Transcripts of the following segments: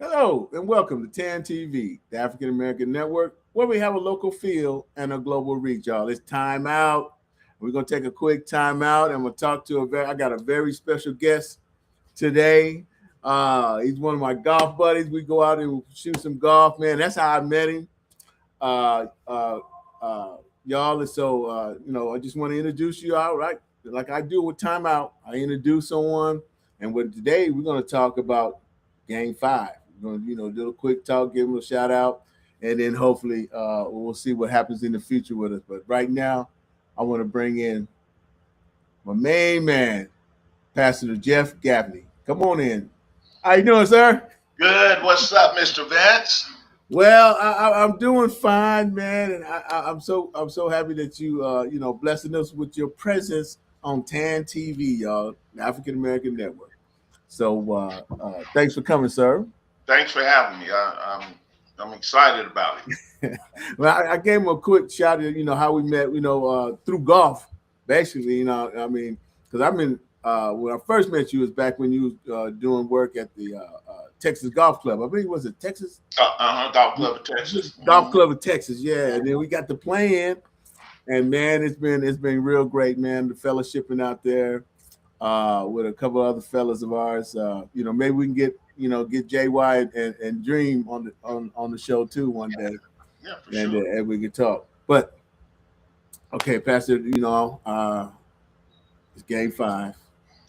Hello and welcome to TAAN TV, the African American Network, where we have a local feel and a global reach, y'all. It's time out. We're gonna take a quick time out and we'll talk to I got a very special guest today. He's one of my golf buddies. We go out and shoot some golf, man. That's how I met him. Uh, uh, y'all. And so, I just want to introduce you out, right? Like I do with timeout. I introduce someone, and today we're going to talk about Game 5. We're going to, do a quick talk, give them a shout out, and then hopefully we'll see what happens in the future with us. But right now, I want to bring in my main man, Pastor Jeff Gaffney. Come on in. How you doing, sir? Good. What's up, Mr. Vance? Well, I'm doing fine, man, and I'm so happy that you blessing us with your presence on TAAN TV, y'all, African American Network. So thanks for coming, sir. Thanks for having me. I'm excited about it. Well, I gave him a quick shout out. How we met. Through golf, basically. Because when I first met you was back when you was doing work at the Texas Golf Club. I believe was it Texas? Golf Club of Texas. Golf Club of Texas, yeah. And then we got to playing, and man, it's been real great, man. The fellowshipping out there with a couple other fellas of ours. Maybe we can get JY and Dream on the show too one day. Yeah, for sure. And we can talk. But okay, Pastor, it's Game 5.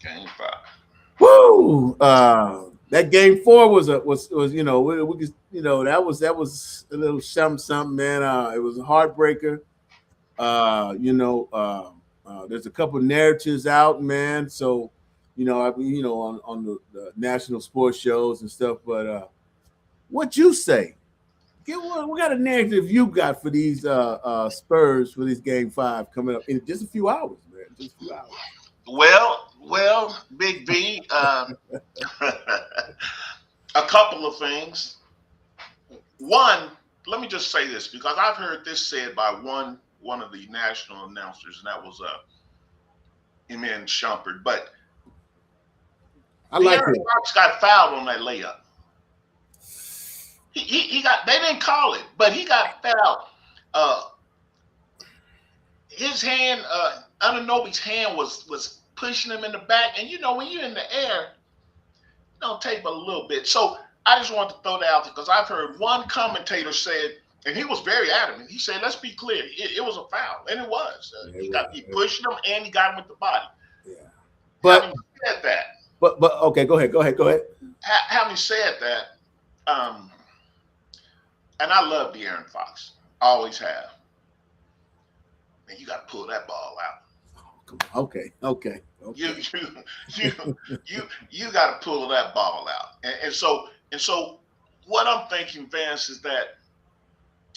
Game 5. Woo! That Game 4 was that was a little something, man. It was a heartbreaker. There's a couple narratives out, man. So, on the national sports shows and stuff. But what you say? What kind of narrative you got for these Spurs for this Game 5 coming up in just a few hours, man? Just a few hours. Well, Big V. A couple of things. One, let me just say this because I've heard this said by one of the national announcers, and that was Emin Shumpert. But I like it. Fox got fouled on that layup. He got. They didn't call it, but he got fouled. His hand, Anunoby's hand was pushing him in the back, and when you're in the air, it don't take but a little bit. So I just wanted to throw that out there because I've heard one commentator said, and he was very adamant. He said, "Let's be clear, it was a foul," and it was. He pushed him and he got him with the body. Yeah, but having said that, but okay, go ahead. Having said that, and I love De'Aaron Fox, always have. And you got to pull that ball out. Okay. You got to pull that ball out. And so what I'm thinking, Vance, is that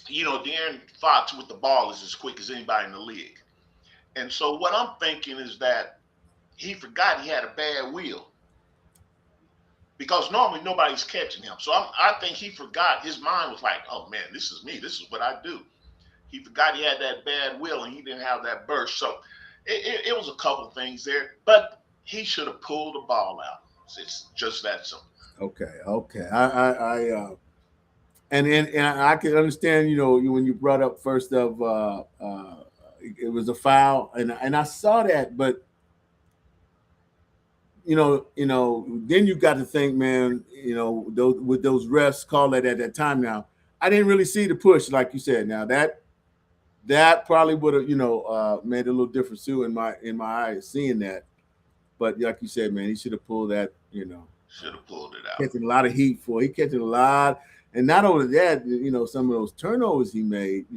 De'Aaron Fox with the ball is as quick as anybody in the league. And so what I'm thinking is that he forgot he had a bad wheel. Because normally nobody's catching him. So I think he forgot. His mind was like, oh, man, this is me. This is what I do. He forgot he had that bad wheel and he didn't have that burst. So it was a couple things there. But he should have pulled the ball out. It's just that simple. Okay. And I can understand, when you brought up first of it was a foul. And I saw that, but then you got to think, man, with those refs call it at that time. Now, I didn't really see the push, like you said. Now that probably would have, made a little difference too in my eyes seeing that. But like you said, man, he should have pulled that. Should have pulled it out. Catching a lot of heat for. He catching a lot, and not only that, some of those turnovers he made.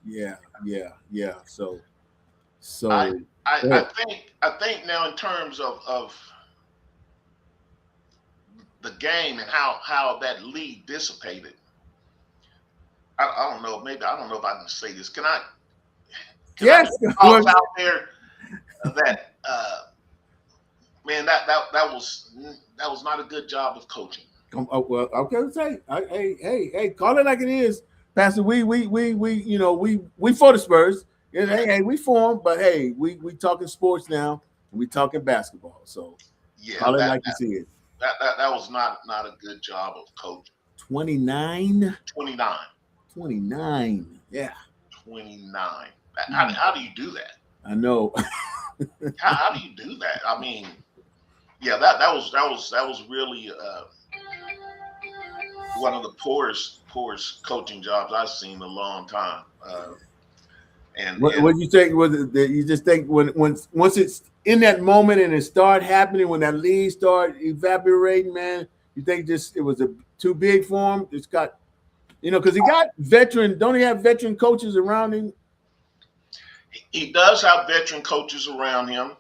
Yeah. So. I think now in terms of the game and how that lead dissipated. I don't know. Maybe I don't know if I can say this. Can I? Yes. I out there that man, that was not a good job of coaching. Well, okay, say, hey, call it like it is, Pastor. We for the Spurs. Hey, we for them, but hey, we talking sports now. We talking basketball. So Yeah, call it like you see it. That was not a good job of coaching. 29? 29. 29. Yeah. 29. How do you do that? I know. How do you do that? I mean, yeah, that was really one of the poorest coaching jobs I've seen in a long time. What you think was it that you just think when once it's in that moment and it start happening when that lead start evaporating, man, you think just it was too big for him? It's got because he got veteran. Don't he have veteran coaches around him? he does have veteran coaches around him,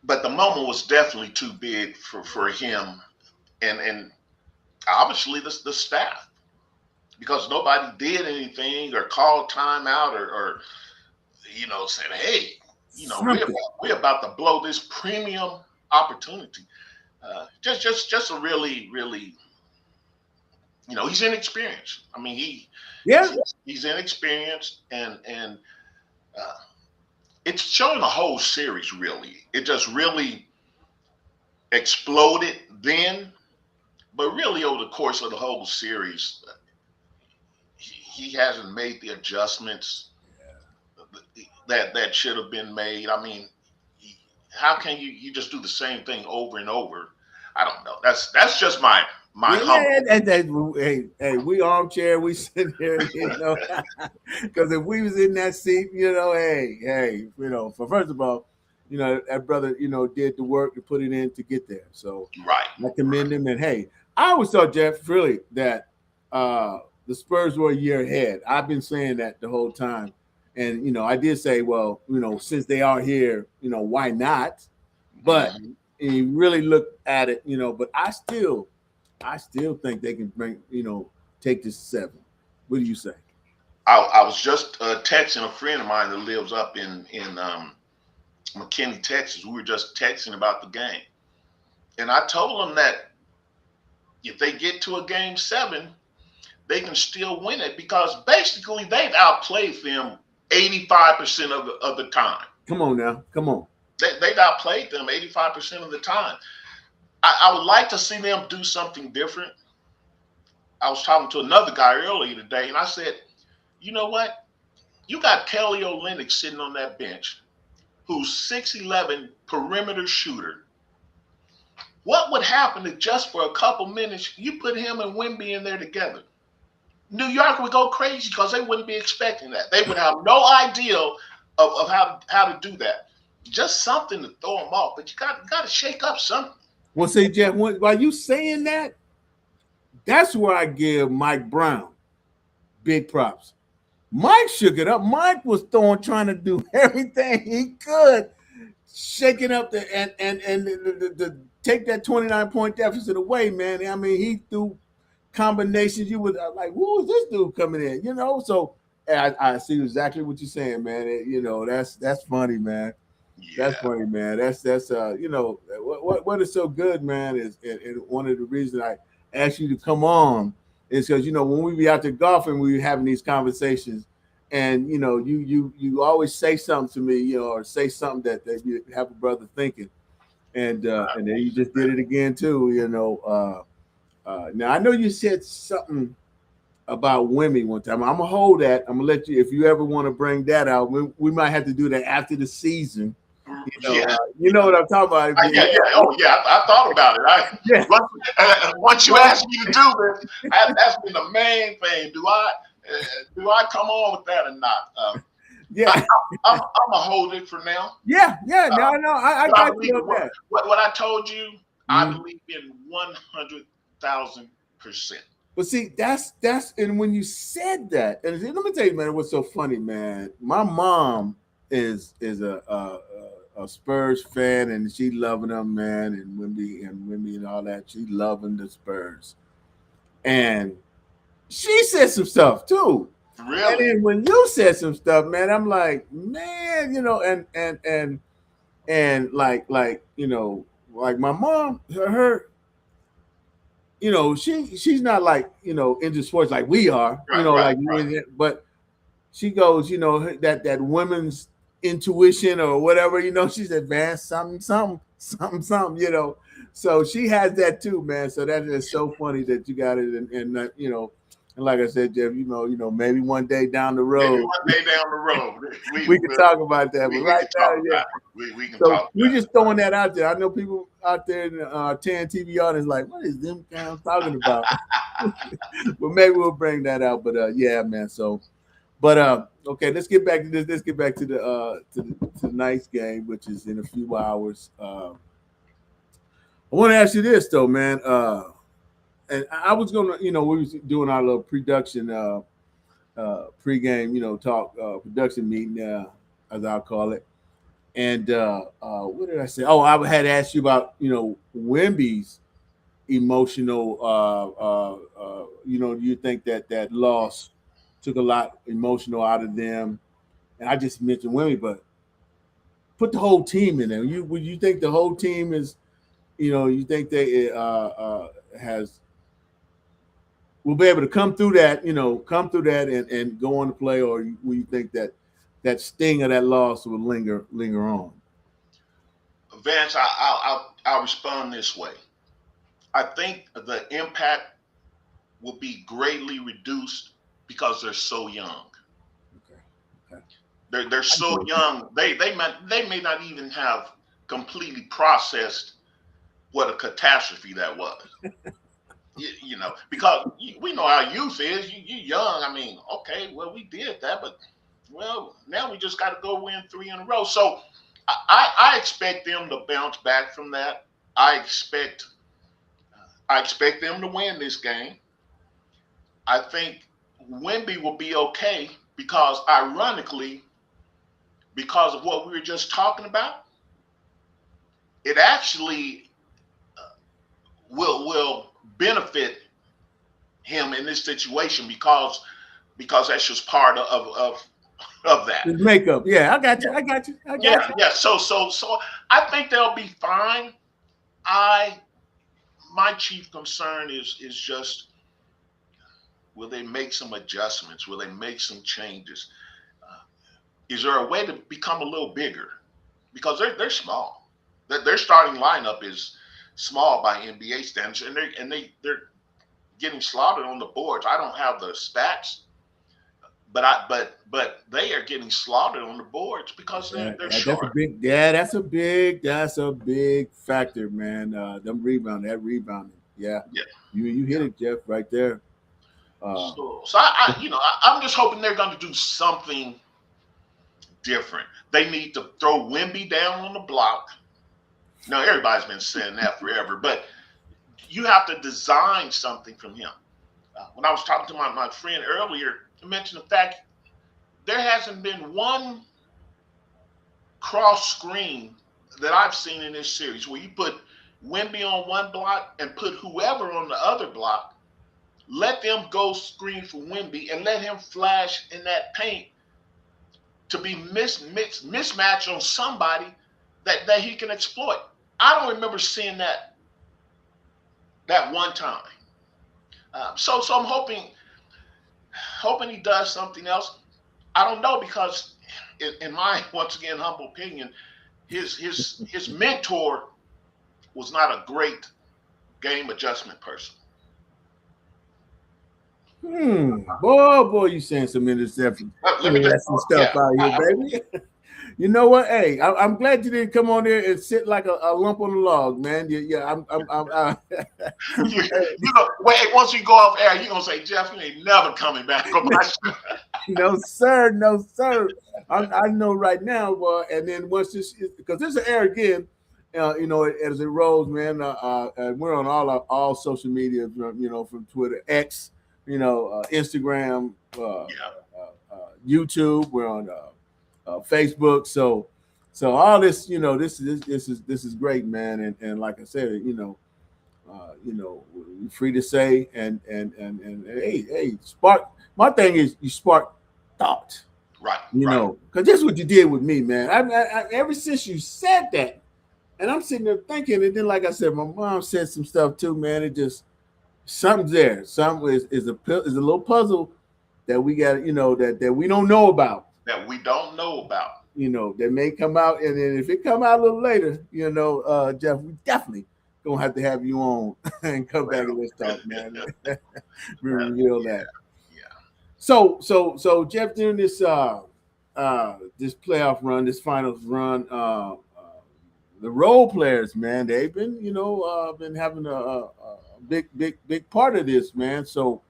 but the moment was definitely too big for him and obviously the staff, because nobody did anything or called timeout or said, hey, we're about to blow this premium opportunity. Just a really, really, he's inexperienced. I mean, he's inexperienced, and it's showing the whole series. Really, it just really exploded then, but really over the course of the whole series, he hasn't made the adjustments that should have been made. I mean, how can you just do the same thing over and over? I don't know. That's just my humble. Hey, we armchair, we sit here, because if we was in that seat, hey, for first of all, that brother, did the work to put it in to get there. So Right. I commend him. And hey, I always thought, Jeff, really that the Spurs were a year ahead. I've been saying that the whole time. And, I did say, well, since they are here, why not? But you really look at it, but I still think they can bring, take this 7. What do you say? I was just texting a friend of mine that lives up in McKinney, Texas. We were just texting about the game. And I told him that if they get to a game 7, they can still win it, because basically they've outplayed them 85% of the time. Come on now. Come on. They've outplayed them 85% of the time. I would like to see them do something different. I was talking to another guy earlier today, and I said, you know what? You got Kelly Olynyk sitting on that bench, who's 6'11" perimeter shooter. What would happen if just for a couple minutes you put him and Wemby in there together? New York would go crazy because they wouldn't be expecting that. They would have no idea of how to do that. Just something to throw them off, but you got to shake up something. Well, say, Jeff, while you saying that, that's where I give Mike Brown big props. Mike shook it up. Mike was trying to do everything he could, shaking up and take that 29-point deficit away, man. I mean, he threw combinations. You would like, who is this dude coming in? So I see exactly what you're saying, man. That's funny, man. Yeah. That's funny, man. That's what is so good, man, is and one of the reasons I asked you to come on is because when we be out there golfing, we were having these conversations, and you always say something to me, or say something that you have a brother thinking, and then you just did it again too, Now I know you said something about Wemby one time. I'm gonna hold that. I'm gonna let you, if you ever want to bring that out. We might have to do that after the season. You know what I'm talking about. Yeah. Oh, yeah. I thought about it. Once you asked me to do this, that's been the main thing. Do I come on with that or not? I'm gonna hold it for now. Yeah. No, I got you on that. What I told you, I believe in 100,000%. But see, that's and when you said that, and let me tell you, man, what's so funny, man. My mom is a Spurs fan, and she loving them, man, and Wemby and all that. She loving the Spurs, and she said some stuff too. Really? And then when you said some stuff, man, I'm like, man, and like my mom, her. She's not like, into sports like we are, right. But she goes, that women's intuition or whatever, she said, Vance, something. something, you know. So she has that too, man. So that is so funny that you got it, and you know, and like I said, Jeff, you know, maybe one day down the Maybe road one day down the road, we can talk about that. But we right can now, talk yeah. about it. We can So talk we're about just throwing that out there. I know people out there in the TAAN TV audience like, what is them guys talking about? But maybe we'll bring that out. But yeah, man. So, but okay, let's get back to this. Let's get back to the nice game, which is in a few hours. I want to ask you this though, man. And I was gonna, you know, we was doing our little production pregame, you know, talk production meeting, as I'll call it. And what did I say? Oh, I had asked you about, you know, Wimby's emotional. You know, do you think that that loss took a lot emotional out of them? And I just mentioned Wimby, but put the whole team in there. Would you think the whole team is, you know, you think they has will be able to come through that, you know, come through that and go on to play, or will you think that that sting of that loss will linger on? Vance, I'll respond this way. I think the impact will be greatly reduced because they're so young. Okay. Okay. They're I so agree with that. young. They may not even have completely processed what a catastrophe that was. You know, because we know how youth is. You young. I mean, okay, well we did that, but well now we just got to go win three in a row. So I expect them to bounce back from that. I expect I expect them to win this game. I think Wimby will be okay because, ironically, because of what we were just talking about, it actually will benefit him in this situation because that's just part of that. The makeup. Yeah, I got Yeah, you. I got you. I got yeah, you. yeah. So I think they'll be fine. I My chief concern is just, will they make some adjustments? Will they make some changes? Uh, is there a way to become a little bigger? Because they're small. Their starting lineup is small by NBA standards, and they're getting slaughtered on the boards. I don't have the stats, but they are getting slaughtered on the boards because they're That's a short. big. Yeah, that's a big factor, man. That rebounding. Yeah, Yeah, you hit yeah. it, Jeff, right there. Uh, So I'm just hoping they're going to do something different. They need to throw Wimby down on the block. Now everybody's been saying that forever, but you have to design something from him. When I was talking to my friend earlier, I mentioned the fact there hasn't been one cross screen that I've seen in this series where you put Wimby on one block and put whoever on the other block, let them go screen for Wimby and let him flash in that paint to be mismatched on somebody that he can exploit. I don't remember seeing that one time. So I'm hoping he does something else. I don't know because in my once again humble opinion, his mentor was not a great game adjustment person. boy, you saying some Let me just interesting stuff yeah. out here, baby. You know what? Hey, I'm glad you didn't come on there and sit like a lump on the log, man. Yeah, You know, wait, once you go off air, you're gonna say, Jeff, you ain't never coming back on my show. no, sir, no, sir. I know right now, and then once this, because this is air again, you know, as it rolls, man. We're on all social media, you know, from Twitter, X, you know, Instagram, Yeah. YouTube. We're on Facebook. So all this, you know, this is great, man. And like I said, you know, you're free to say and hey, spark. My thing is you spark thought, Right, you right. know, because this is what you did with me, man. Ever since you said that, and I'm sitting there thinking, and then like I said, my mom said some stuff too, man. It just something's there. Something is a little puzzle that we got, you know, that we don't know about. That we don't know about. They may come out, and then if it come out a little later, Jeff, we definitely gonna have to have you on and come back and let's talk, man. We reveal yeah, that. yeah. So Jeff, during this playoff run, this finals run, the role players, man, they've been been having a big part of this, man. So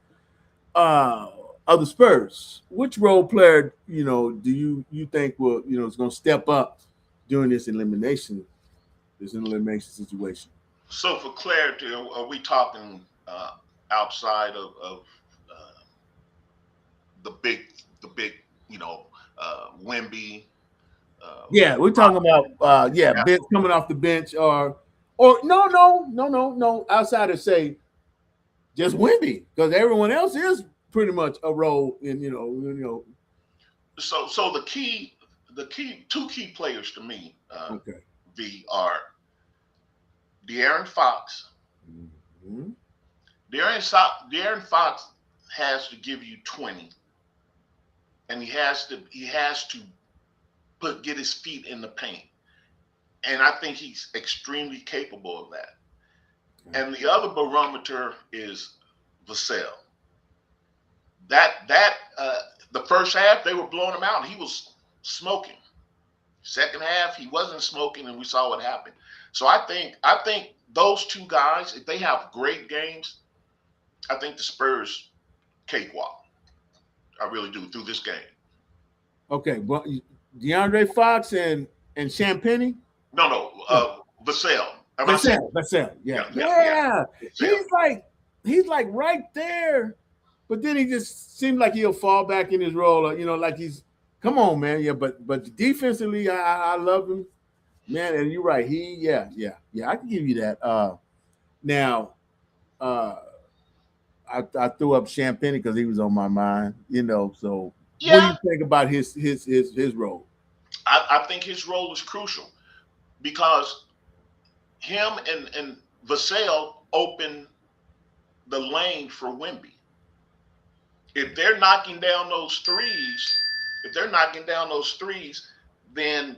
uh of the Spurs, which role player do you think will is going to step up during this elimination situation? So for clarity, are we talking outside of uh, the big, you know, Wimby, uh, Yeah, we're talking about bench coming off the bench, or no outside of say just Wimby, because everyone else is pretty much a role in so the two key players to me, okay. V, are De'Aaron Fox. Mhm. De'Aaron Fox has to give you 20, and he has to get his feet in the paint, and I think he's extremely capable of that. Okay. And the other barometer is Vassell. That the first half they were blowing him out. He was smoking. Second half he wasn't smoking, and we saw what happened. So I think those two guys, if they have great games, I think the Spurs cakewalk. I really do through this game. Okay, well, DeAndre Fox and Champagne. No, no, No, Vassell. Am I saying? Vassell. Yeah, Yeah, yeah, yeah. yeah. Vassell. He's like right there, but then he just seems like he'll fall back in his role. Like he's come on, man. Yeah, but defensively, I love him, man. And you're right. Yeah. I can give you that. Now, uh, I threw up Champagne because he was on my mind. So what do Yeah, you think about his role? I think his role is crucial because him and Vassell open the lane for Wimby. If they're knocking down those threes, if they're knocking down those threes, then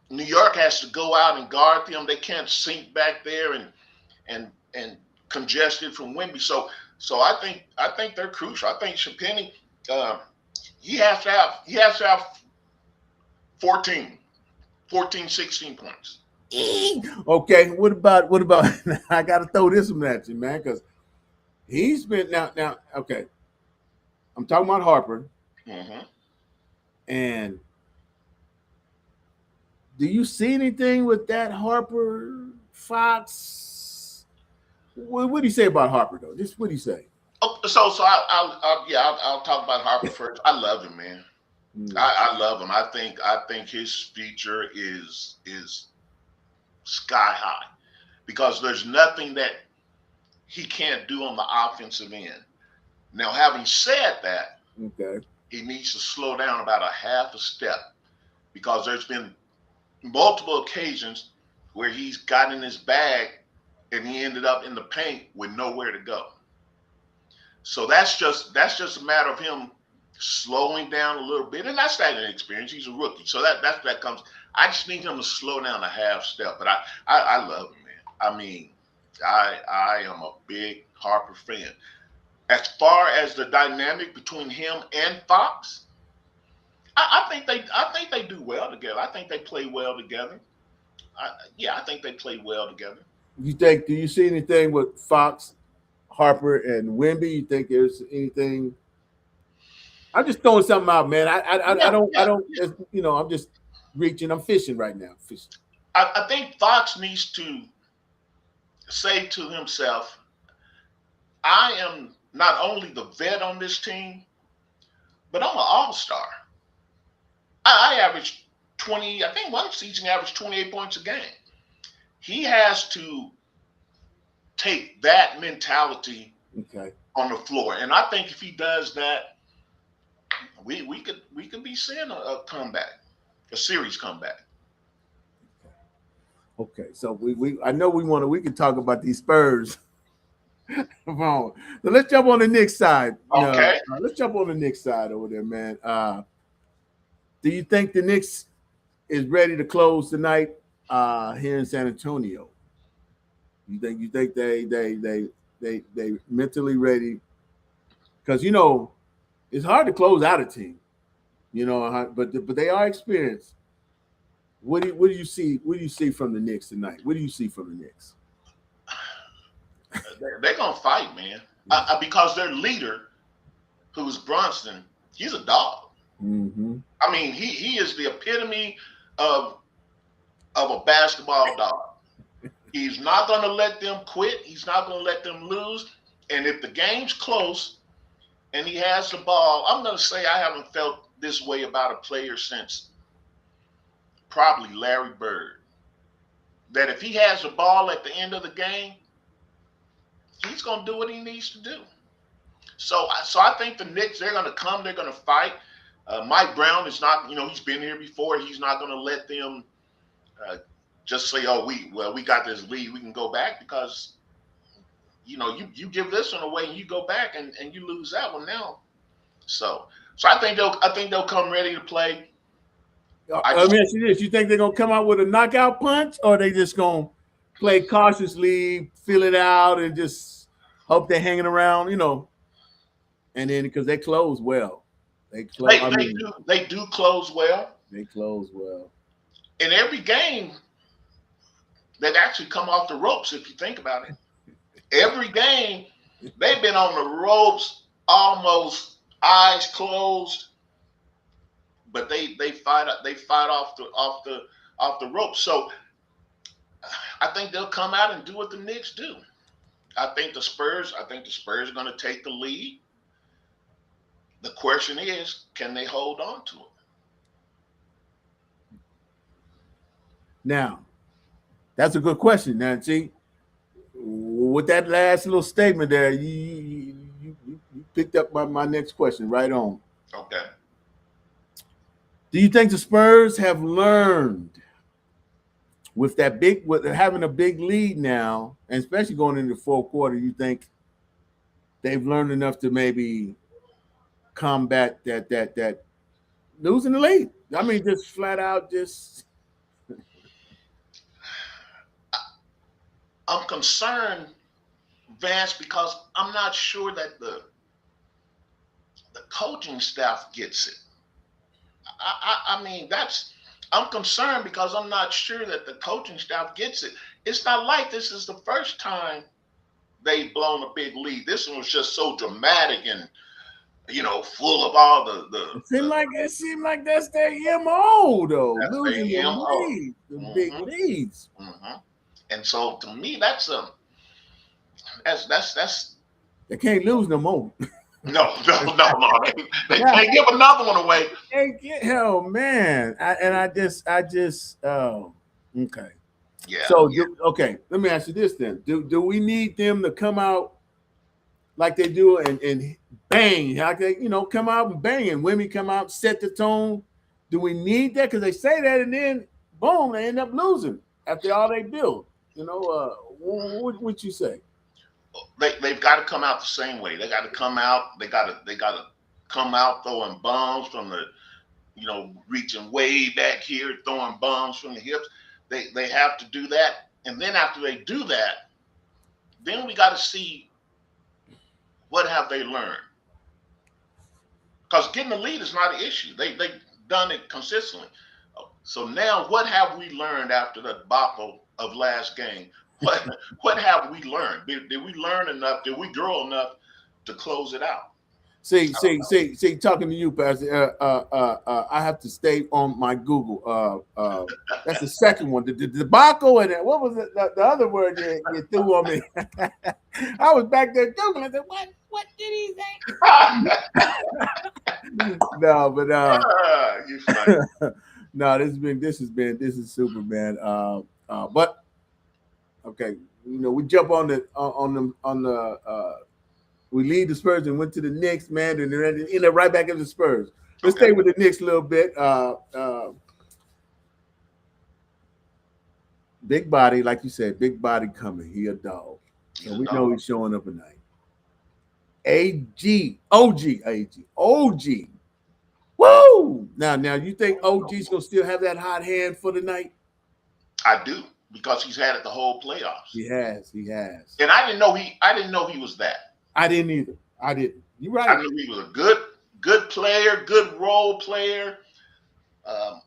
New York has to go out and guard them. They can't sink back there and congested from Wimby. So I think they're crucial. I think Shapini, uh, he has to have 14, 14, 16 points. Okay, what about? I got to throw this one at you, man, because he's been now. Okay, I'm talking about Harper, Hmm. and do you see anything with that Harper Fox? What do you say about Harper though? Just what do you say? Oh, so I'll talk about Harper first. I love him, man. Mm, I love him. I think his future is sky high because there's nothing that he can't do on the offensive end. Now, having said that, okay, he needs to slow down about a half a step because there's been multiple occasions where he's got in his bag and he ended up in the paint with nowhere to go. So that's just a matter of him slowing down a little bit, and that's that experience. He's a rookie, so that comes. I just need him to slow down a half step. But I love him, man. I mean, I am a big Harper fan. As far as the dynamic between him and Fox, I think they do well together. I think they play well together. Yeah, I think they play well together. do you see anything with Fox, Harper, and Wimby? You think there's anything? I'm just throwing something out, man. I Yeah, don't I yeah, don't yeah. I'm just reaching. I'm fishing right now. Fishing. I think Fox needs to say to himself, I am not only the vet on this team, but I'm an all star. I averaged 20, I think one season averaged 28 points a game. He has to take that mentality Okay. on the floor. And I think if he does that, we could be seeing a comeback, a series comeback. Okay. So we I know we can talk about these Spurs. Come on. So let's jump on the Knicks side. Okay. Let's jump on the Knicks side over there, man. Do you think the Knicks is ready to close tonight here in San Antonio? You think they mentally ready? Because it's hard to close out a team. But they are experienced. What do you see? What do you see from the Knicks tonight? What do you see from the Knicks? They're gonna fight, man. Because their leader, who's Brunson, he's a dog. Mm-hmm. I mean, he is the epitome of a basketball dog. He's not gonna let them quit. He's not gonna let them lose. And if the game's close and he has the ball, I'm gonna say I haven't felt this way about a player since probably Larry Bird. That if he has the ball at the end of the game, he's gonna do what he needs to do. So I think the Knicks, they're gonna come, they're gonna fight. Mike Brown is not, he's been here before. He's not gonna let them just say, "Oh, we got this lead, we can go back," because you give this one away and you go back and you lose that one now. So I think they'll come ready to play. Let me ask you this: you think they're gonna come out with a knockout punch, or they just gonna play cautiously, feel it out, and just hope they're hanging around, And then because they close well, they do close well. They close well. In every game, they've actually come off the ropes. If you think about it, every game they've been on the ropes, almost eyes closed, but they fight off the ropes. So I think they'll come out and do what the Knicks do. I think the Spurs are going to take the lead. The question is, can they hold on to it? Now, that's a good question, Nancy. With that last little statement there, you picked up my next question right on. Okay. Do you think the Spurs have learned with having a big lead now, and especially going into the fourth quarter? You think they've learned enough to maybe combat that losing the lead? I mean, just flat out, just. I'm concerned, Vance, because I'm not sure that the coaching staff gets it. I mean, I'm concerned because I'm not sure that the coaching staff gets it. It's not like this is the first time they've blown a big lead. This one was just so dramatic and full of all the. It seemed like that's their MO though. That's losing their MO. The big leads. Mm-hmm. And so to me, that's they can't lose no more. No. They can't give another one away. Hell, man. I just okay. Yeah. So okay, let me ask you this then: Do we need them to come out like they do and bang? Like they come out and bang, and women come out, set the tone. Do we need that? Because they say that, and then boom, they end up losing after all they build. What you say? They've got to come out the same way. They got to come out. They got to come out throwing bombs from the, reaching way back here, throwing bombs from the hips. They have to do that, and then after they do that, then we got to see what have they learned. Because getting the lead is not an issue. They've done it consistently. So now, what have we learned after the debacle of last game? What have we learned? Did we learn enough? Did we grow enough to close it out? See, talking to you, Pastor, I have to stay on my Google. That's the second one. The debacle, and what was it? The other word you threw on me. I was back there Googling. I said, what did he say? No, but no, this is super, man. But okay, we jump on the we lead the Spurs and went to the Knicks, man, and then ended right back in the Spurs. Let's stay with the Knicks a little bit. Big body, like you said, big body coming. He a dog. So we know he's showing up tonight. OG. Woo! Now, you think OG's gonna still have that hot hand for the night? I do, because he's had it the whole playoffs. He has. He has. And I didn't know he was that. I didn't either. I didn't. You're I right. knew he was a good player, good role player. Um,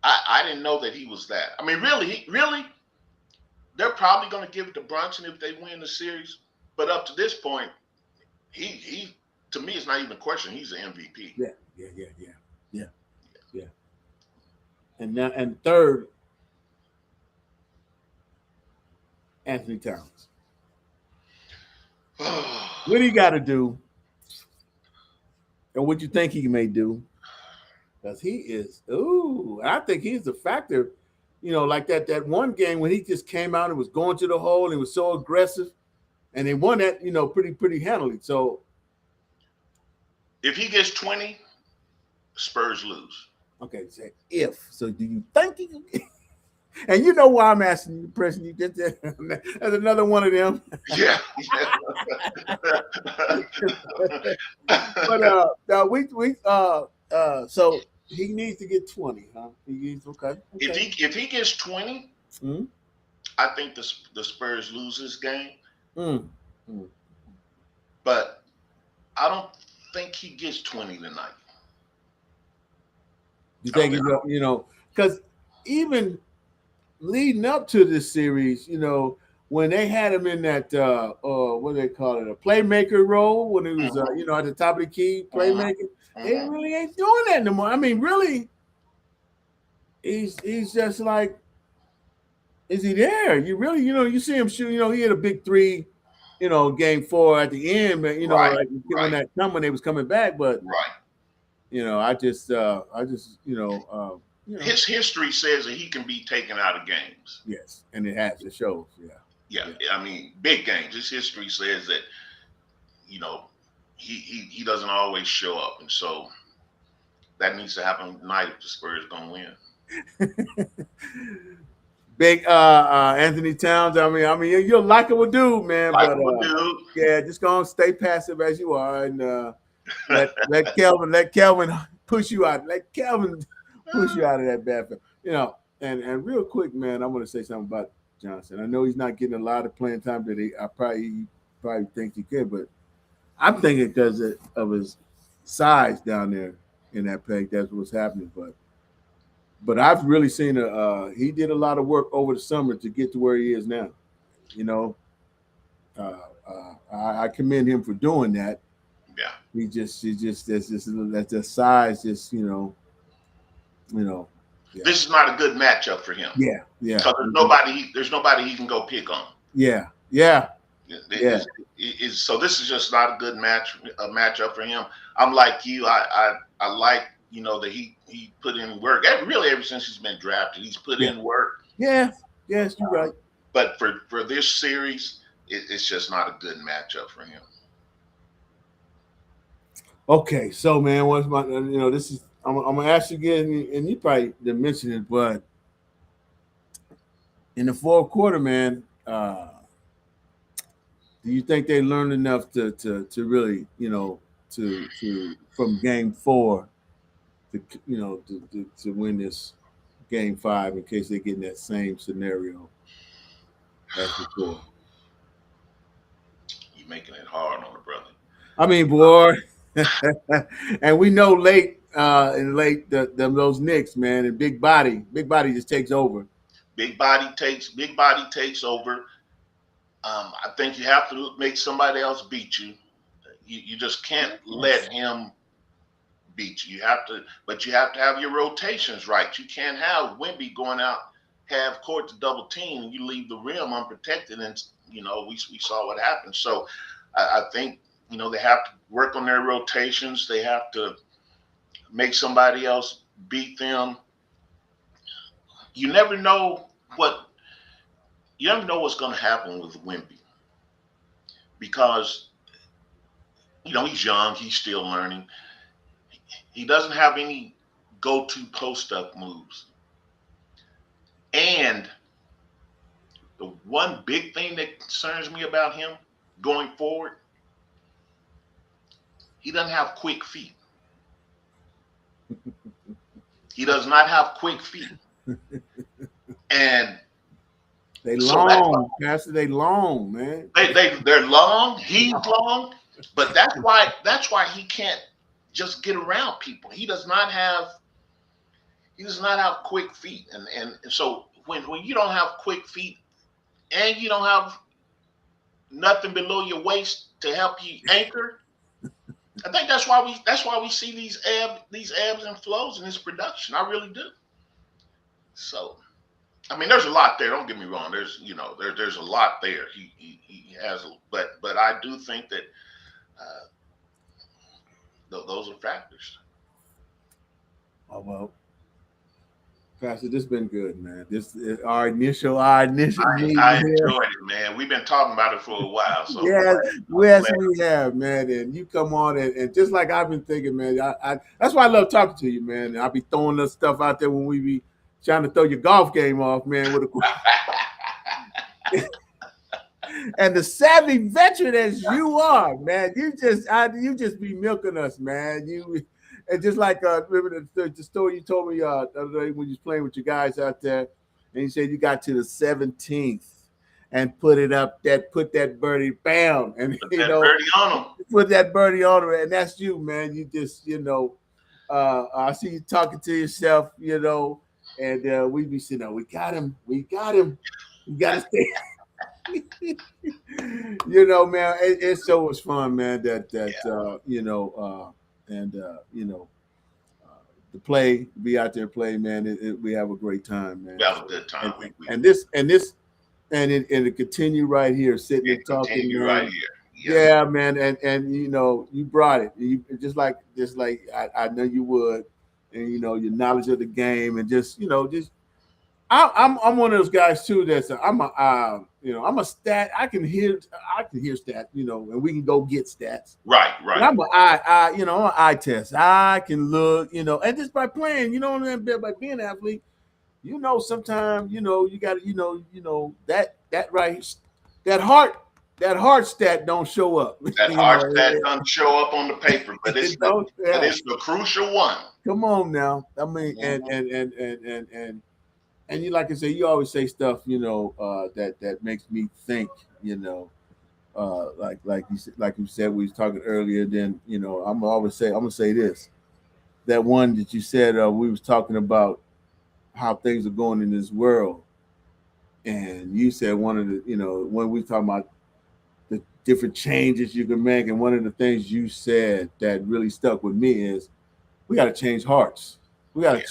I didn't know that he was that. I mean, really, they're probably going to give it to Brunson if they win the series. But up to this point, he to me, it's not even a question. He's the MVP. Yeah. Yeah. Yeah. And now, and third, Anthony Towns. What do you got to do, and what you think he may do? Because he is. Ooh, I think he's a factor. Like that one game when he just came out and was going to the hole and was so aggressive, and they won that pretty handily. So if he gets 20, Spurs lose. okay, say if. So do you think he? And you know why I'm asking you, President? You just that's another one of them. Yeah. But so he needs to get 20, huh? He needs okay. If he gets 20, Mm-hmm. I think the Spurs lose this game. Mm-hmm. But I don't think he gets 20 tonight. You think because even leading up to this series, when they had him in that what do they call it, a playmaker role, when he was at the top of the key playmaker, they really ain't doing that no more. I mean, really, he's just like, is he there? You really, you see him shoot. He had a big three, game 4 at the end, but Right. when they was coming back, but Right. I just His history says that he can be taken out of games. yes, and it has. It shows. Yeah. I mean, big games. His history says that, he doesn't always show up, and so that needs to happen tonight if the Spurs gonna win. Big Anthony Towns. I mean, you're a likable dude, man. Likable dude. Yeah, just gonna stay passive as you are, and let Kelvin push you out. Let Kelvin push you out of that bad film. And real quick, man, I want to say something about Johnson. I know he's not getting a lot of playing time that he probably thinks he could, but I'm thinking because of his size down there in that peg, that's what's happening. But I've really seen he did a lot of work over the summer to get to where he is now. I commend him for doing that. Yeah. He just that's the size, just Yeah. This is not a good matchup for him. Yeah. Because there's nobody he can go pick on. Yeah. So this is just not a good matchup for him. I'm like you. I like that he put in work. Really, ever since he's been drafted, he's put in work. Yeah. Yes, you're right. But for this series, it's just not a good matchup for him. Okay, so man, what's my this is I'm gonna ask you again, and you probably didn't mention it, but in the fourth quarter, man, do you think they learned enough to really to from game 4 to win this game 5 in case they get in that same scenario as before? You're making it hard on the brother. I mean, boy. And we know late those Knicks, man, and big body just takes over. Big body takes over. I think you have to make somebody else beat you. You just can't let him beat you. But you have to have your rotations right. You can't have Wemby going out half court to double team and you leave the rim unprotected, and we saw what happened. So I think they have to work on their rotations. They have to make somebody else beat them. You never know what's going to happen with Wemby, because he's young, he's still learning. He doesn't have any go-to post-up moves. And the one big thing that concerns me about him going forward, he doesn't have quick feet. He does not have quick feet, and They so that's why long, Pastor. They long, man. they're long. He's long, but that's why he can't just get around people. He does not have quick feet, and so when you don't have quick feet and you don't have nothing below your waist to help you anchor, I think that's why we see these ebbs and flows in his production. I really do. So I mean, there's a lot there. Don't get me wrong. There's a lot there. He has, but I do think that uh, those are factors. Oh well, Pastor, this has been good, man. This is our initial I meeting here. enjoyed it, man. We've been talking about it for a while, so Yes, I'm yes, glad. we have, man. And you come on and just like I've been thinking, man. I that's why I love talking to you, man. And I'll be throwing this stuff out there when we be trying to throw your golf game off, man. With a and the savvy veteran as you are, man, you just be milking us, man. You and just like remember the story you told me the other day when you was playing with your guys out there, and you said you got to the 17th and put that birdie, bam, and Put that birdie on him. put that birdie on her, and that's you, man. You just I see you talking to yourself, and we be saying, "No, we got him, we got to stay." Man, it's so much fun, man. That Yeah, and to play, be out there, play, man. We have a great time, man. we have a So, good and time. We and this and this and it continue right here, sitting and talking, continue right man. here. Yes, Yeah, man, and you brought it. You just like I know you would, and your knowledge of the game, and just I'm one of those guys too. I'm a stat. I can hear stats. And we can go get stats. right, And right. I'm an eye test. I can look, and just by playing, by being an athlete, sometimes you got to, that right, that heart, that heart stat don't show up. That hard stat doesn't show up on the paper, but It don't. Yeah. it's the crucial one. Come on now. I mean, Mhm. and you like I say, you always say stuff, that makes me think, like you said, we was talking earlier. Then I'm gonna say this. That one that you said we was talking about how things are going in this world, and you said one of the when we talking about the different changes you can make, and one of the things you said that really stuck with me is we got to change hearts. We got to Yeah,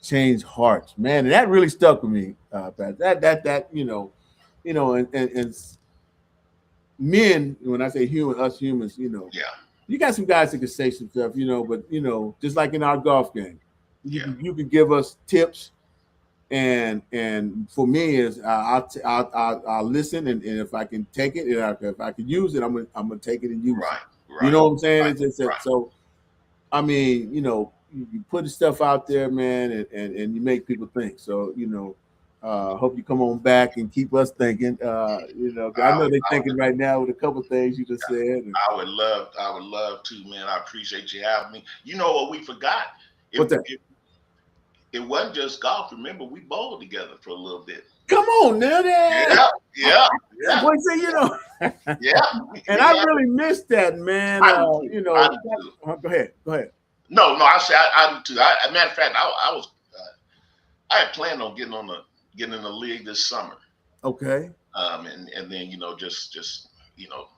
change hearts, man. And that really stuck with me. Pat. That and men. When I say human, us humans, yeah, you got some guys that can say some stuff, but just like in our golf game, yeah. you can give us tips. And for me is I'll listen, and if I can take it, and if I can use it, I'm gonna take it and use it. Right, You right, know what I'm saying? right, right. So I mean, you put the stuff out there, man, and you make people think. So, hope you come on back and keep us thinking. I I know would, they're I would, thinking right now with a couple of things you just said. And I would love to, man. I appreciate you having me. You know what we forgot? It, what's that? it wasn't just golf. Remember, we bowled together for a little bit. Come on now, there. Yeah, yeah, yeah, Boy, see, yeah. and I really missed that, man. I do too. I do too. Go ahead, go ahead. No, I say I do too. Matter of fact, I had planned on getting in the league this summer. Okay. And then just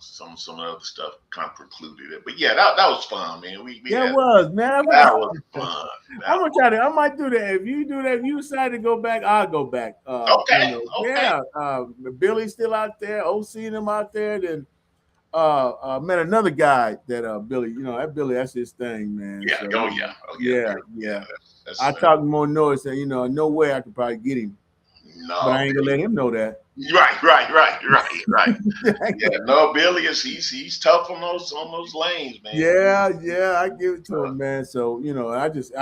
some other stuff kind of precluded it. But yeah, that was fun, man. We Yeah, it had was, man. that was fun. I'm gonna try to. I might do that. If you do that, if you decide to go back, I'll go back. Okay, okay. Yeah. Billy's still out there. OC and them out there. Then met another guy that Billy. That Billy. That's his thing, man. Yeah. So, Oh yeah. Oh yeah. yeah, Yeah. yeah. That's I talked more noise, and no way I could probably get him, but no. I ain't gonna let him know that. Right. Yeah. No, Billy he's tough on those lanes, man. Yeah, I give it to him, man. So I just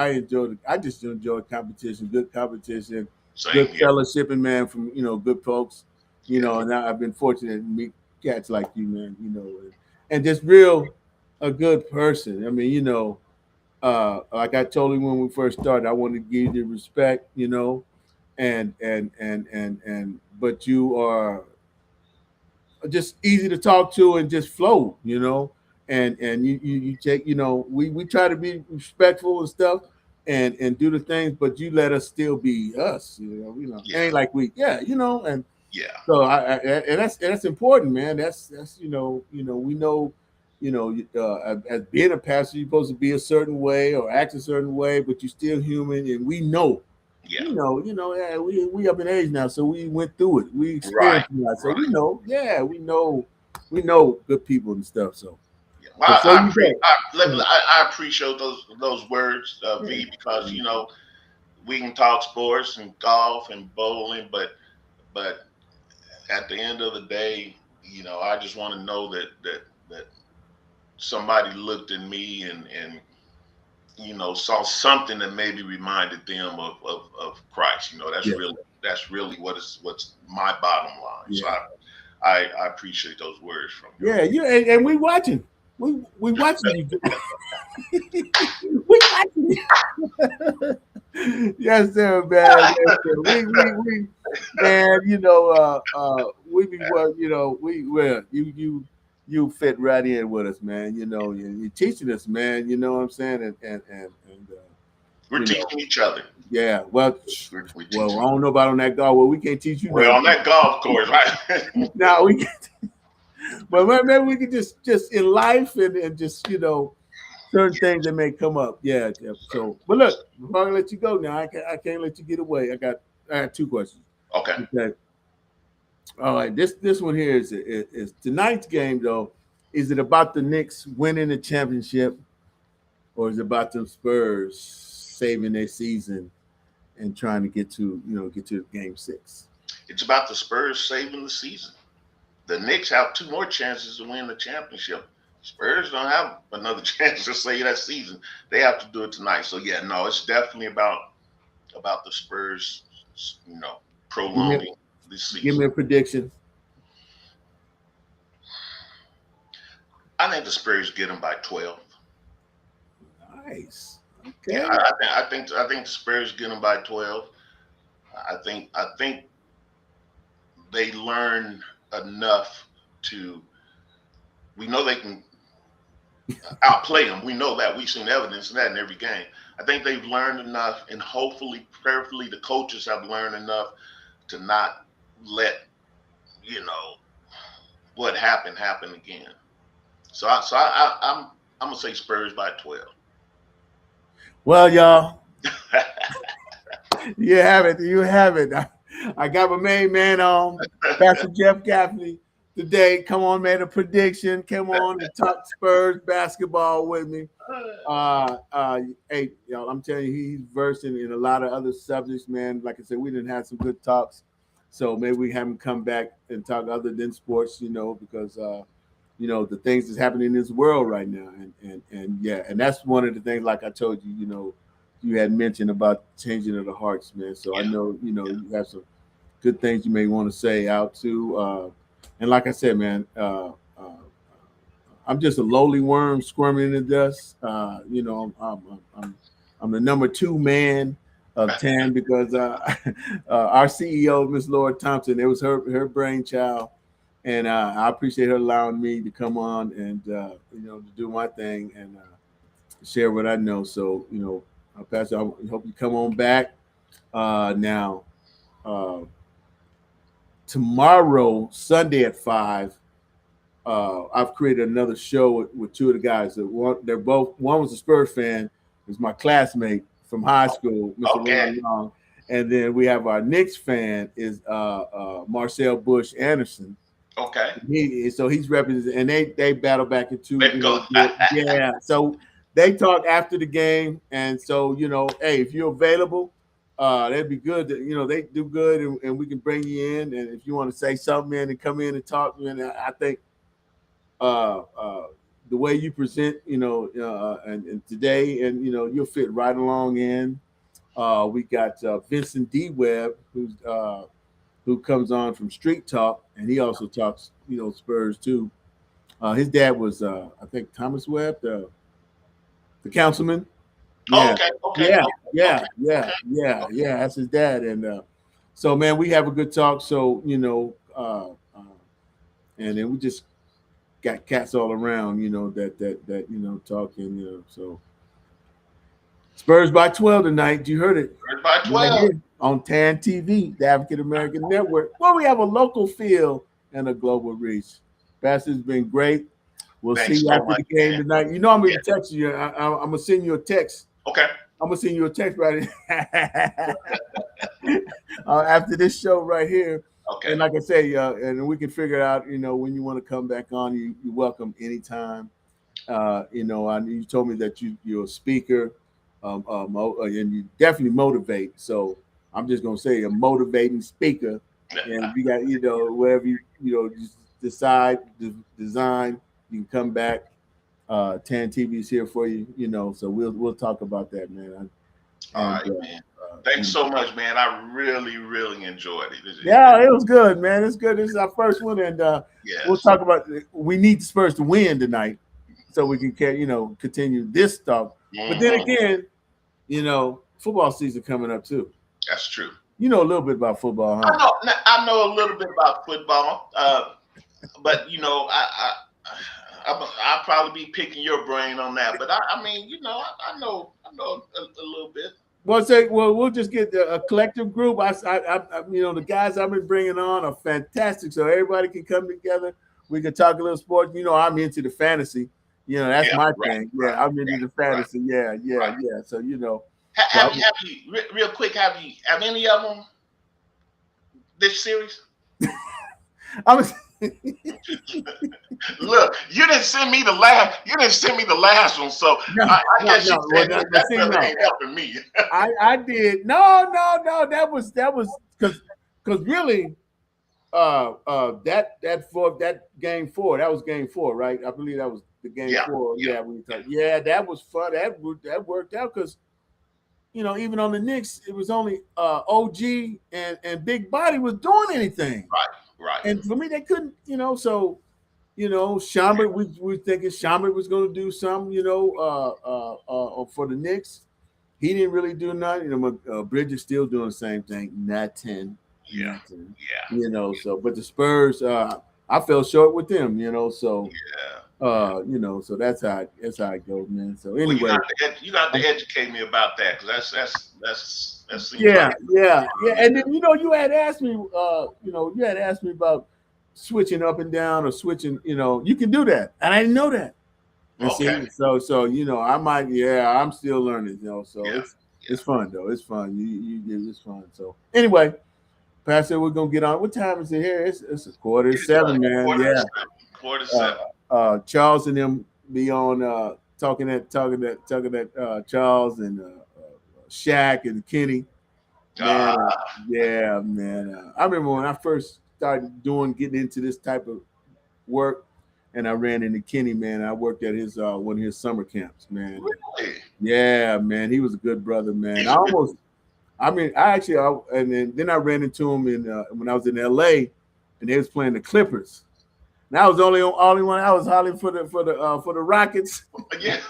enjoy competition, good competition, Same good here. fellowshipping, man. From good folks, Yeah. and I've been fortunate to meet cats like you, man. And just real a good person. I mean, like I told him when we first started, I wanted to give you the respect, but you are just easy to talk to and just flow, and you take, we try to be respectful and stuff and do the things, but you let us still be us, It Yeah. ain't like and Yeah. so and that's important, man. That's we know, as being a pastor, you're supposed to be a certain way or act a certain way, but you're still human, and we know, Yeah. yeah, we up in age now, so we went through it, we Right. experienced a lot, so Right. yeah, we know good people and stuff. So Yeah. Well, before you go, I appreciate those words, V, because we can talk sports and golf and bowling, but at the end of the day, I just want to know that somebody looked at me and saw something that maybe reminded them of Christ. yeah, That's really what's my bottom line. So yeah, I appreciate those words from you. yeah, and we watching, we watching you. We watching you. Yes, sir, man. Yes, sir. We man, we be well, you fit right in with us, man. You're teaching us, man. You know what I'm saying? And We're you know, teaching each other. yeah. Well, We're well, teaching. I don't know about on that golf. Well, we can't teach you Well, on nothing. that golf course, right? Now we can, but maybe we can just in life and just certain things that may come up. Yeah, yeah. So, but look, before I let you go now, I can't let you get away. I got two questions. Okay. Okay. All right. This one here is tonight's game though. Is it about the Knicks winning the championship, or is it about the Spurs saving their season and trying to get to game six? It's about the Spurs saving the season. The Knicks have two more chances to win the championship. Spurs don't have another chance to save that season. They have to do it tonight. So yeah, no, it's definitely about the Spurs, Give me prolonging this give season. me a prediction. I think the Spurs get them by 12. Nice. Yeah, Okay. I think the Spurs get them by 12. I think they learn enough to. We know they can outplay them. We know that. We've seen evidence of that in every game. I think they've learned enough, and hopefully, prayerfully, the coaches have learned enough to not let you know what happened happen again. I'm gonna say Spurs by 12. Well, y'all, you have it. You have it. I got my main man on, Pastor Jeff Gaffney, today. Come on, man, a prediction. Come on and talk Spurs basketball with me. Uh, uh, hey, y'all, I'm telling you, he's versed in a lot of other subjects, man. Like I said, we didn't have some good talks, so maybe we have him come back and talk other than sports, because the things that's happening in this world right now, and yeah, and that's one of the things. Like I told you, you had mentioned about changing of the hearts, man. So I Yeah, know yeah, you have some good things you may want to say out too. And like I said, man, I'm just a lowly worm squirming in the dust. I'm the number two man of TAAN because our CEO, Miss Laura Thompson, it was her brainchild, and I appreciate her allowing me to come on and to do my thing and share what I know. So Pastor, I hope you come on back. Now, uh, tomorrow, Sunday at 5, I've created another show with two of the guys. One was a Spurs fan, was my classmate from high school, Mr. okay, Ron Long, and then we have our Knicks fan is Marcel Bush Anderson. okay. So he's representing, and they battle back into Let go. yeah. So they talk after the game, and so hey, if you're available, that'd be good. They do good, and we can bring you in. And if you want to say something, and come in and talk, I think uh, uh, the way you present, and today, and you'll fit right along in. We got Vincent D. Webb, who comes on from Street Talk, and he also talks, Spurs too. His dad was, I think, Thomas Webb, the councilman. Yeah, Okay, okay, yeah, okay, yeah, yeah, okay. yeah, yeah. That's his dad, and so man, we have a good talk. So and then we just got cats all around, that talking, So Spurs by 12 tonight. You heard it First by right 12. here on TAN TV, the African American Network, where we have a local feel and a global reach. Pastor's been great. We'll see Thanks you so after much, the game man. tonight. You know I'm going Yeah. to text you. I'm going to send you a text. Okay. I'm going to send you a text right after this show right here. Okay. And like I say, and we can figure out, when you want to come back on, you're welcome anytime. You told me that you're a speaker, and you definitely motivate. So I'm just gonna say a motivating speaker, and you got wherever just decide design, you can come back. TAN TV is here for you, So we'll talk about that, man. All And right, man. Thanks so much, man. I really, really enjoyed it. yeah, it was good, man. It's good. This is our first one, and we'll Yes. talk about. We need the Spurs to win tonight, so we can continue this stuff. But then Hmm. again, football season coming up too. That's true. You know a little bit about football, huh? I know a little bit about football, but I'll probably be picking your brain on that. But I mean, I know a little bit. Well, we'll just get a collective group. The guys I've been bringing on are fantastic, so everybody can come together. We can talk a little sports. I'm into the fantasy. That's Yeah, my right, thing. right, Yeah, I'm into the right, fantasy. Yeah, yeah, right. yeah. So Have you real quick? Have any of them this series? I was. Look, you didn't send me the last. You didn't send me the last one, so No, I no, guess you no. Well, said that see, brother no. ain't helping me. I did. No. That was because really, that game four. That was game four, right? I believe that was the game Yeah, four. yeah, Yeah, yeah, that was fun. That worked out because even on the Knicks, it was only OG and Big Body was doing anything, right, right. and for me, they couldn't. So Schambert, we were thinking Schambert was going to do something, for the Knicks. He didn't really do nothing. Bridges still doing the same thing. Nothing. Yeah, Nothing. yeah, So but the Spurs, I fell short with them, so yeah, yeah. so that's how it goes, man. So Well, anyway, you got to educate me about that because that seems like yeah, yeah, yeah. And then you had asked me, about switching up and down or switching, you can do that. And I didn't know that. And okay. see, so I might, I'm still learning, So Yeah, it's yeah. fun though. It's fun. It's fun. So anyway, Pastor, we're gonna get on. What time is it here? It's a quarter to It's seven, man. quarter to Yeah. seven. Quarter to seven. Charles and them be on talking at Charles and Shaq and Kenny. Man, Uh, yeah, man. I remember when I first started getting into this type of work, and I ran into Kenny. Man, I worked at his one of his summer camps. Man, really? yeah, man, he was a good brother. Man, He's a good. and then I ran into him when I was in L.A. and they was playing the Clippers. And I was only one. I was hollering for the Rockets. Yeah.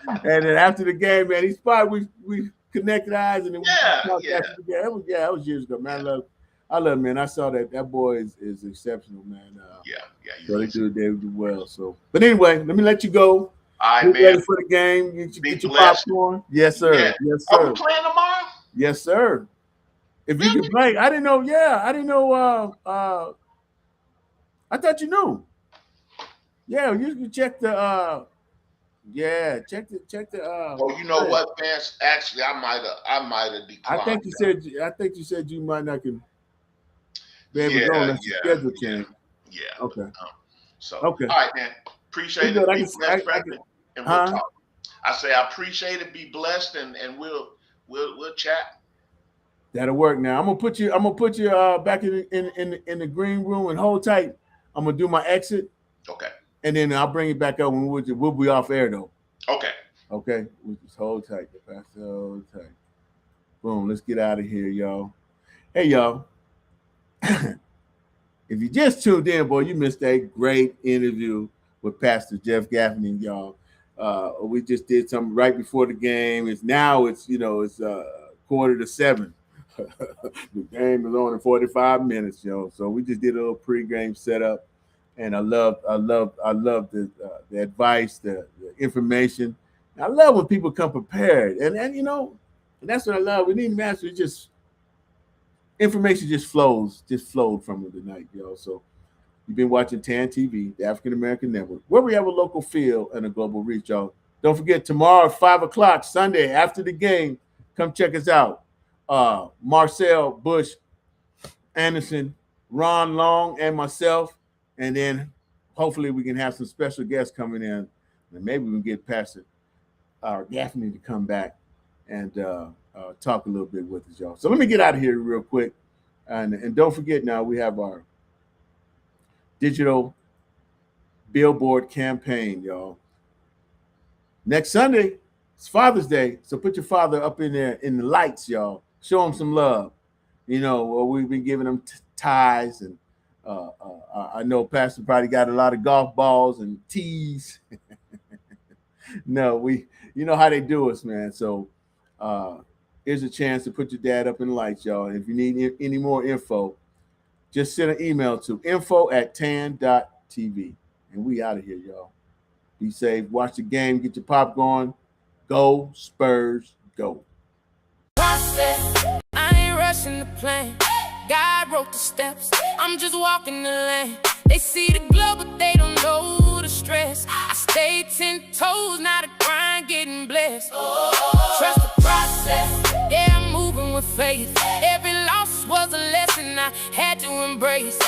And then after the game, man, he spotted we connected eyes and then we Yeah, talked yeah, after the game. That was years ago, man. yeah, I love him, man. I saw that boy is exceptional, man. yeah, yeah. So they do well. So, but anyway, let me let you go. All right, Get ready man. for the game. Be Get your blessed. popcorn. Yes, Yeah. sir. Yes, Are we sir. playing tomorrow? Yes, sir. If you can Really? play, I didn't know. Yeah, I didn't know. I thought you knew. Yeah, you can check the. Yeah, check the. Oh, you know what, Vance? Actually, I might have I declined think you that. said. I think you said you might not can be able to Yeah, go unless the yeah, schedule yeah, change. yeah. Okay. So, Okay. all right, man. We Appreciate good. it. I Be can. blessed, I can. Franklin, and we'll Huh? talk. I say I appreciate it. Be blessed, and we'll chat. That'll work. Now I'm gonna put you. Back in the green room and hold tight. I'm gonna do my exit Okay. and then I'll bring it back up when we'll be off air though. Okay. Okay. We just hold tight. Pastor, hold tight. Boom. Let's get out of here, y'all. Hey, y'all. If you just tuned in, boy, you missed a great interview with Pastor Jeff Gaffney, y'all. We just did something right before the game. It's 6:45. The game is on in 45 minutes, So we just did a little pregame setup, and I love the advice, the information. I love when people come prepared, and that's what I love. We need masters. Just information just flowed from it tonight, So you've been watching TAAN TV, the African American Network, where we have a local feel and a global reach, y'all. Don't forget, tomorrow at 5 o'clock, Sunday, after the game, come check us out. Marcel Bush, Anderson, Ron Long, and myself. And then hopefully we can have some special guests coming in. And maybe we can get Pastor Gaffney to come back and talk a little bit with us, y'all. So let me get out of here real quick. And don't forget now, we have our digital billboard campaign, y'all. Next Sunday, it's Father's Day, so put your father up in there in the lights, y'all. Show him some love. We've been giving him ties, and I know Pastor probably got a lot of golf balls and tees. No, you know how they do us, man. So here's a chance to put your dad up in the lights, y'all. And if you need any more info, just send an email to info@tan.tv. And we out of here, y'all. Be safe. Watch the game. Get your popcorn. Go Spurs, go. Process. I ain't rushing the plan. God wrote the steps. I'm just walking the land. They see the glow, but they don't know the stress. I stay 10 toes, not a grind, getting blessed. Trust the process. Yeah, I'm moving with faith. Every loss was a lesson I had to embrace.